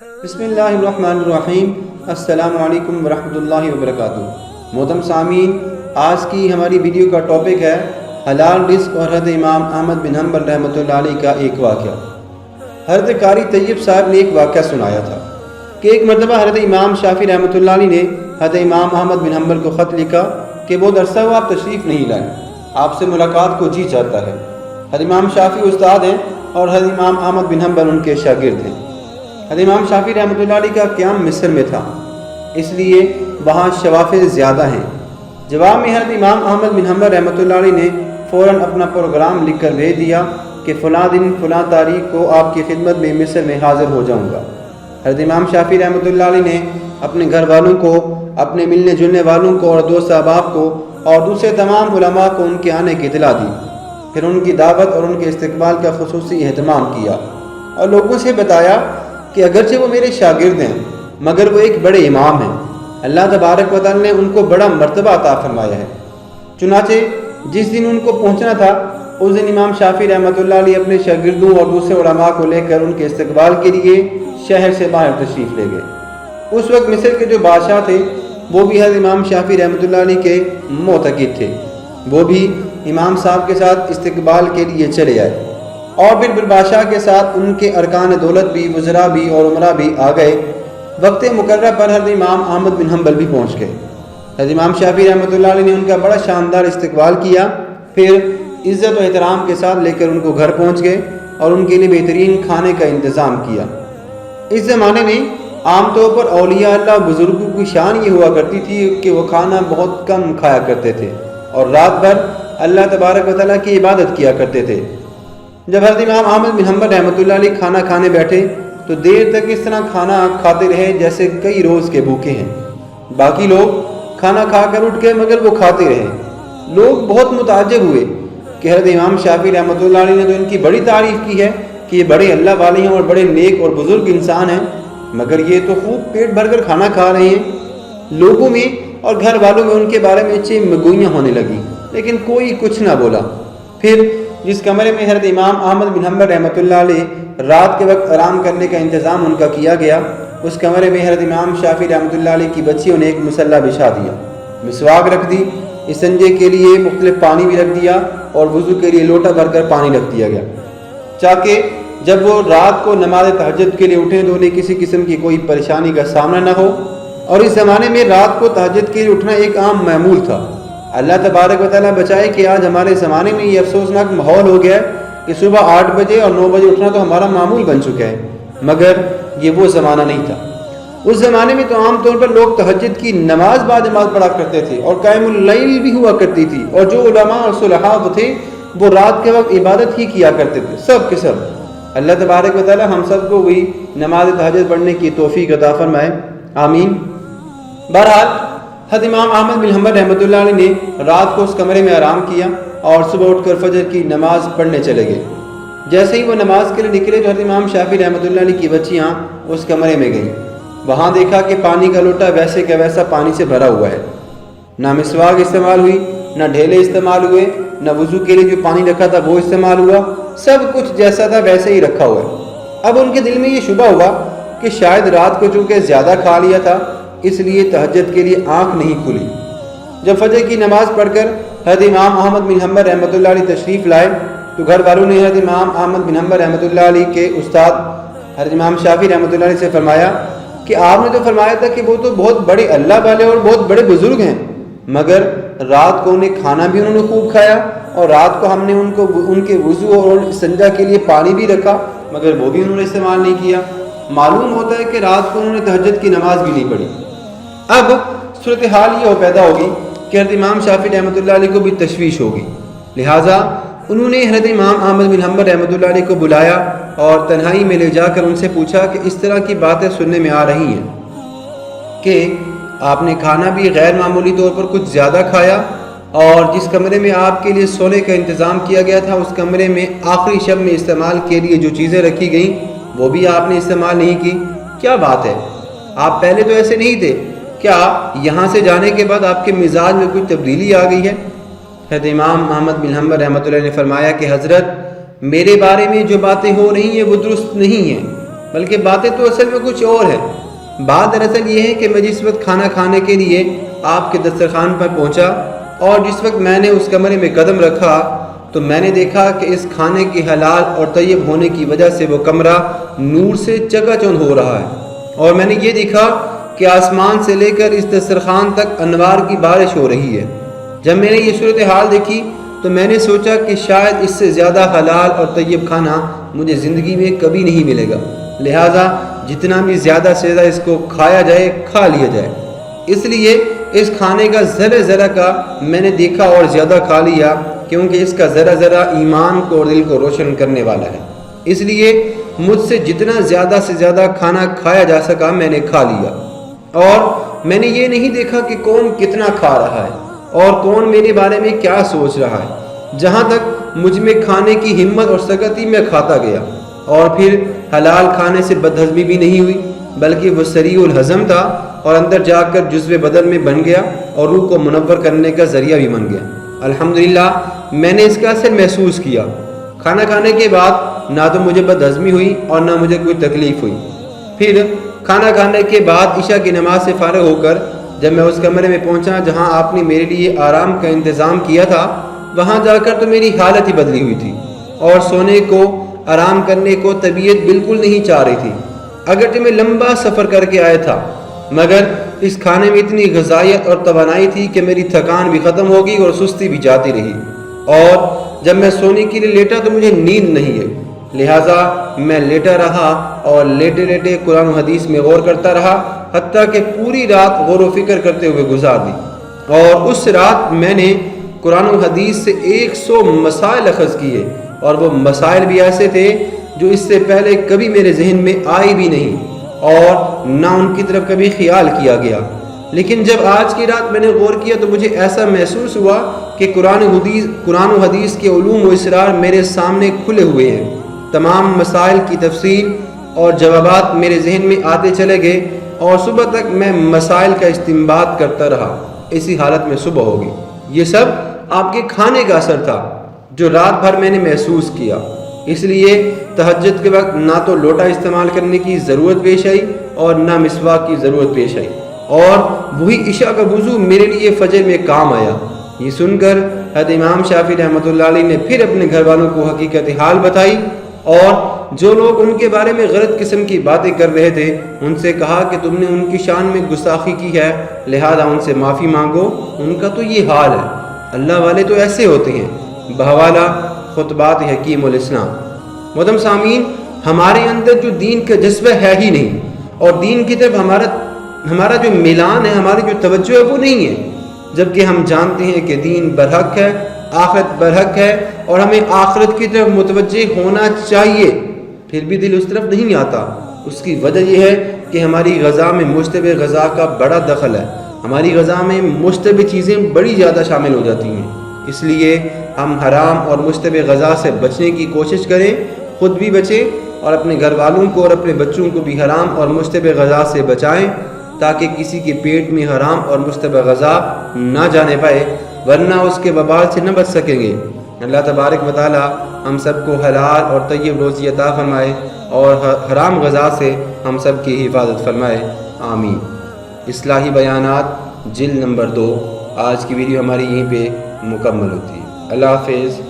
بسم اللہ الرحمن الرحیم۔ السلام علیکم ورحمۃ اللہ وبرکاتہ۔ محترم سامعین، آج کی ہماری ویڈیو کا ٹاپک ہے حلال رزق اور حضرت امام احمد بن حنبل رحمۃ اللہ علیہ کا ایک واقعہ۔ حضرت قاری طیب صاحب نے ایک واقعہ سنایا تھا کہ ایک مرتبہ حضرت امام شافعی رحمۃ اللہ علیہ نے حضرت امام احمد بن حنبل کو خط لکھا کہ بہت عرصہ ہوا آپ تشریف نہیں لائے، آپ سے ملاقات کو جی چاہتا ہے۔ حضرت امام شافعی استاد ہیں اور حضرت امام احمد بن حنبل ان کے شاگرد ہیں۔ حضرت امام شافعی رحمۃ اللہ علیہ کا قیام مصر میں تھا، اس لیے وہاں شوافع زیادہ ہیں۔ جواب میں حضرت امام احمد بن حنبل رحمۃ اللہ علیہ نے فوراً اپنا پروگرام لکھ کر بھیج دیا کہ فلاں دن فلاں تاریخ کو آپ کی خدمت میں مصر میں حاضر ہو جاؤں گا۔ حضرت امام شافعی رحمۃ اللہ علیہ نے اپنے گھر والوں کو، اپنے ملنے جلنے والوں کو اور دوست احباب کو اور دوسرے تمام علماء کو ان کے آنے کی اطلاع دی۔ پھر ان کی دعوت اور ان کے استقبال کا خصوصی اہتمام کیا اور لوگوں سے بتایا کہ اگرچہ وہ میرے شاگرد ہیں مگر وہ ایک بڑے امام ہیں، اللہ تبارک و تعالی نے ان کو بڑا مرتبہ عطا فرمایا ہے۔ چنانچہ جس دن ان کو پہنچنا تھا اس دن امام شافعی رحمۃ اللہ علیہ اپنے شاگردوں اور دوسرے علماء کو لے کر ان کے استقبال کے لیے شہر سے باہر تشریف لے گئے۔ اس وقت مصر کے جو بادشاہ تھے وہ بھی حضرت امام شافعی رحمۃ اللہ علیہ کے معتقد تھے، وہ بھی امام صاحب کے ساتھ استقبال کے لیے چلے آئے اور پھر بادشاہ کے ساتھ ان کے ارکان دولت بھی، وزراء بھی اور عمرہ بھی آ گئے۔ وقت مقررہ پر حضرت امام احمد بن حنبل بھی پہنچ گئے۔ حضرت امام شافعی رحمۃ اللہ علیہ نے ان کا بڑا شاندار استقبال کیا، پھر عزت و احترام کے ساتھ لے کر ان کو گھر پہنچ گئے اور ان کے لیے بہترین کھانے کا انتظام کیا۔ اس زمانے میں عام طور پر اولیاء اللہ بزرگوں کی شان یہ ہوا کرتی تھی کہ وہ کھانا بہت کم کھایا کرتے تھے اور رات بھر اللہ تبارک و تعالیٰ کی عبادت کیا کرتے تھے۔ جب حضرت امام احمد بن حنبل رحمۃ اللہ علیہ کھانا کھانے بیٹھے تو دیر تک اس طرح کھانا کھاتے رہے جیسے کئی روز کے بھوکے ہیں۔ باقی لوگ کھانا کھا کر اٹھ گئے مگر وہ کھاتے رہے۔ لوگ بہت متعجب ہوئے کہ حضرت امام شافعی رحمۃ اللہ علیہ نے تو ان کی بڑی تعریف کی ہے کہ یہ بڑے اللہ والے ہیں اور بڑے نیک اور بزرگ انسان ہیں، مگر یہ تو خوب پیٹ بھر کر کھانا کھا رہے ہیں۔ لوگوں میں اور گھر والوں میں ان کے بارے میں اچھی مگوئیاں ہونے لگیں لیکن کوئی کچھ نہ بولا۔ پھر جس کمرے میں حضرت امام احمد بن حنبل رحمۃ اللہ علیہ رات کے وقت آرام کرنے کا انتظام ان کا کیا گیا، اس کمرے میں حضرت امام شافعی رحمۃ اللہ علیہ کی بچیوں نے ایک مصلی بچھا دیا، مسواک رکھ دی، استنجے کے لیے مختلف پانی بھی رکھ دیا اور وضو کے لیے لوٹا بھر کر پانی رکھ دیا گیا تاکہ جب وہ رات کو نماز تہجد کے لیے اٹھیں تو انہیں کسی قسم کی کوئی پریشانی کا سامنا نہ ہو۔ اور اس زمانے میں رات کو تہجد کے لیے اٹھنا ایک عام معمول تھا۔ اللہ تبارک و تعالیٰ بچائے کہ آج ہمارے زمانے میں یہ افسوسناک ماحول ہو گیا ہے کہ صبح 8 بجے اور 9 بجے اٹھنا تو ہمارا معمول بن چکا ہے، مگر یہ وہ زمانہ نہیں تھا۔ اس زمانے میں تو عام طور پر لوگ تہجد کی نماز باجماعت پڑھا کرتے تھے اور قائم اللیل بھی ہوا کرتی تھی، اور جو علماء اور صلحاء تھے وہ رات کے وقت عبادت ہی کیا کرتے تھے، سب کے سب۔ اللہ تبارک و تعالیٰ ہم سب کو وہی نماز تہجد پڑھنے کی توفیق عطا فرمائے، آمین۔ بہرحال حضرت امام احمد بن حنبل رحمۃ اللہ علیہ نے رات کو اس کمرے میں آرام کیا اور صبح اٹھ کر فجر کی نماز پڑھنے چلے گئے۔ جیسے ہی وہ نماز کے لیے نکلے تو حضرت امام شافعی رحمۃ اللہ علیہ کی بچیاں اس کمرے میں گئیں۔ وہاں دیکھا کہ پانی کا لوٹا ویسے کا ویسا پانی سے بھرا ہوا ہے، نہ مسواک استعمال ہوئی، نہ ڈھیلے استعمال ہوئے، نہ وضو کے لیے جو پانی رکھا تھا وہ استعمال ہوا، سب کچھ جیسا تھا ویسے ہی رکھا ہوا ہے۔ اب ان کے دل میں یہ شبہ ہوا کہ شاید رات کو چونکہ زیادہ کھا لیا تھا اس لیے تہجد کے لیے آنکھ نہیں کھلی۔ جب فجر کی نماز پڑھ کر حضرت امام احمد بن حنبل رحمۃ اللہ علیہ تشریف لائے تو گھر والوں نے حضرت امام احمد بن حنبل رحمۃ اللہ علیہ کے استاد حضرت امام شافعی رحمۃ اللہ علیہ سے فرمایا کہ آپ نے تو فرمایا تھا کہ وہ تو بہت بڑے اللہ والے اور بہت بڑے بزرگ ہیں، مگر رات کو انہیں کھانا بھی انہوں نے خوب کھایا اور رات کو ہم نے ان کے وضو اور استنجا کے لیے پانی بھی رکھا مگر وہ بھی انہوں نے استعمال نہیں کیا۔ معلوم ہوتا ہے کہ رات کو انہوں نے تہجد کی نماز بھی نہیں پڑھی۔ اب صورتحال یہ پیدا ہوگی کہ حضرت امام شافعی رحمۃ اللہ علیہ کو بھی تشویش ہوگی، لہٰذا انہوں نے حضرت امام احمد بن حنبل رحمۃ اللہ علیہ کو بلایا اور تنہائی میں لے جا کر ان سے پوچھا کہ اس طرح کی باتیں سننے میں آ رہی ہیں کہ آپ نے کھانا بھی غیر معمولی طور پر کچھ زیادہ کھایا اور جس کمرے میں آپ کے لیے سونے کا انتظام کیا گیا تھا اس کمرے میں آخری شب میں استعمال کے لیے جو چیزیں رکھی گئیں وہ بھی آپ نے استعمال نہیں کی، کیا بات ہے؟ آپ پہلے تو ایسے نہیں تھے، کیا یہاں سے جانے کے بعد آپ کے مزاج میں کچھ تبدیلی آ گئی ہے؟ حضرت امام احمد بن حنبل رحمۃ اللہ نے فرمایا کہ حضرت میرے بارے میں جو باتیں ہو رہی ہیں وہ درست نہیں ہیں، بلکہ باتیں تو اصل میں کچھ اور ہیں۔ بات دراصل یہ ہے کہ میں جس وقت کھانا کھانے کے لیے آپ کے دسترخوان پر پہنچا اور جس وقت میں نے اس کمرے میں قدم رکھا تو میں نے دیکھا کہ اس کھانے کے حلال اور طیب ہونے کی وجہ سے وہ کمرہ نور سے چکا چوندھ ہو رہا ہے، اور میں نے یہ دیکھا کہ آسمان سے لے کر اس دسترخوان تک انوار کی بارش ہو رہی ہے۔ جب میں نے یہ صورتحال دیکھی تو میں نے سوچا کہ شاید اس سے زیادہ حلال اور طیب کھانا مجھے زندگی میں کبھی نہیں ملے گا، لہٰذا جتنا بھی زیادہ سے زیادہ اس کو کھایا جائے کھا لیا جائے۔ اس لیے اس کھانے کا ذرہ ذرہ کا میں نے دیکھا اور زیادہ کھا لیا، کیونکہ اس کا ذرہ ذرہ ایمان کو اور دل کو روشن کرنے والا ہے۔ اس لیے مجھ سے جتنا زیادہ سے زیادہ کھانا کھایا جا سکا میں نے کھا لیا، اور میں نے یہ نہیں دیکھا کہ کون کتنا کھا رہا ہے اور کون میرے بارے میں کیا سوچ رہا ہے۔ جہاں تک مجھ میں کھانے کی ہمت اور سکتی میں کھاتا گیا، اور پھر حلال کھانے سے بدہضمی بھی نہیں ہوئی بلکہ وہ سریع الہضم تھا اور اندر جا کر جزو بدن میں بن گیا اور روح کو منور کرنے کا ذریعہ بھی بن گیا۔ الحمدللہ میں نے اس کا اثر محسوس کیا۔ کھانا کھانے کے بعد نہ تو مجھے بدہضمی ہوئی اور نہ مجھے کوئی تکلیف ہوئی۔ پھر کھانا کھانے کے بعد عشاء کی نماز سے فارغ ہو کر جب میں اس کمرے میں پہنچا جہاں آپ نے میرے لیے آرام کا انتظام کیا تھا، وہاں جا کر تو میری حالت ہی بدلی ہوئی تھی، اور سونے کو آرام کرنے کو طبیعت بالکل نہیں چاہ رہی تھی۔ اگرچہ میں لمبا سفر کر کے آیا تھا، مگر اس کھانے میں اتنی غذائیت اور توانائی تھی کہ میری تھکان بھی ختم ہو گئی اور سستی بھی جاتی رہی، اور جب میں سونے کے لیے لیٹا تو مجھے نیند نہیں آئی، لہٰذا میں لیٹا رہا اور لیٹے لیٹے قرآن و حدیث میں غور کرتا رہا، حتیٰ کہ پوری رات غور و فکر کرتے ہوئے گزار دی۔ اور اس رات میں نے قرآن و حدیث سے 100 مسائل اخذ کیے، اور وہ مسائل بھی ایسے تھے جو اس سے پہلے کبھی میرے ذہن میں آئی بھی نہیں اور نہ ان کی طرف کبھی خیال کیا گیا۔ لیکن جب آج کی رات میں نے غور کیا تو مجھے ایسا محسوس ہوا کہ قرآن و حدیث کے علوم و اسرار میرے سامنے کھلے ہوئے ہیں۔ تمام مسائل کی تفصیل اور جوابات میرے ذہن میں آتے چلے گئے، اور صبح تک میں مسائل کا استنباط کرتا رہا۔ اسی حالت میں صبح ہوگی۔ یہ سب آپ کے کھانے کا اثر تھا جو رات بھر میں نے محسوس کیا۔ اس لیے تہجد کے وقت نہ تو لوٹا استعمال کرنے کی ضرورت پیش آئی اور نہ مسواک کی ضرورت پیش آئی، اور وہی عشاء کا وضو میرے لیے فجر میں کام آیا۔ یہ سن کر حضرت امام شافعی رحمۃ اللہ علیہ نے پھر اپنے گھر والوں کو حقیقت حال بتائی، اور جو لوگ ان کے بارے میں غلط قسم کی باتیں کر رہے تھے ان سے کہا کہ تم نے ان کی شان میں گستاخی کی ہے، لہذا ان سے معافی مانگو، ان کا تو یہ حال ہے۔ اللہ والے تو ایسے ہوتے ہیں۔ بحوالہ خطبات حکیم الاسلام۔ محترم سامعین، ہمارے اندر جو دین کا جذبہ ہے ہی نہیں، اور دین کی طرف ہمارا جو میلان ہے، ہماری جو توجہ ہے وہ نہیں ہے، جبکہ ہم جانتے ہیں کہ دین برحق ہے، آخرت برحق ہے، اور ہمیں آخرت کی طرف متوجہ ہونا چاہیے، پھر بھی دل اس طرف نہیں آتا۔ اس کی وجہ یہ ہے کہ ہماری غذا میں مشتبہ غذا کا بڑا دخل ہے۔ ہماری غذا میں مشتبہ چیزیں بڑی زیادہ شامل ہو جاتی ہیں، اس لیے ہم حرام اور مشتبہ غذا سے بچنے کی کوشش کریں، خود بھی بچیں اور اپنے گھر والوں کو اور اپنے بچوں کو بھی حرام اور مشتبہ غذا سے بچائیں، تاکہ کسی کے پیٹ میں حرام اور مشتبہ غذا نہ جانے پائے، ورنہ اس کے وبال سے نہ بچ سکیں گے۔ اللہ تبارک و تعالی ہم سب کو حلال اور طیب روزی عطا فرمائے اور حرام غذا سے ہم سب کی حفاظت فرمائے، آمین۔ اصلاحی بیانات جلد نمبر 2۔ آج کی ویڈیو ہماری یہیں پہ مکمل ہوتی ہے۔ اللہ حافظ۔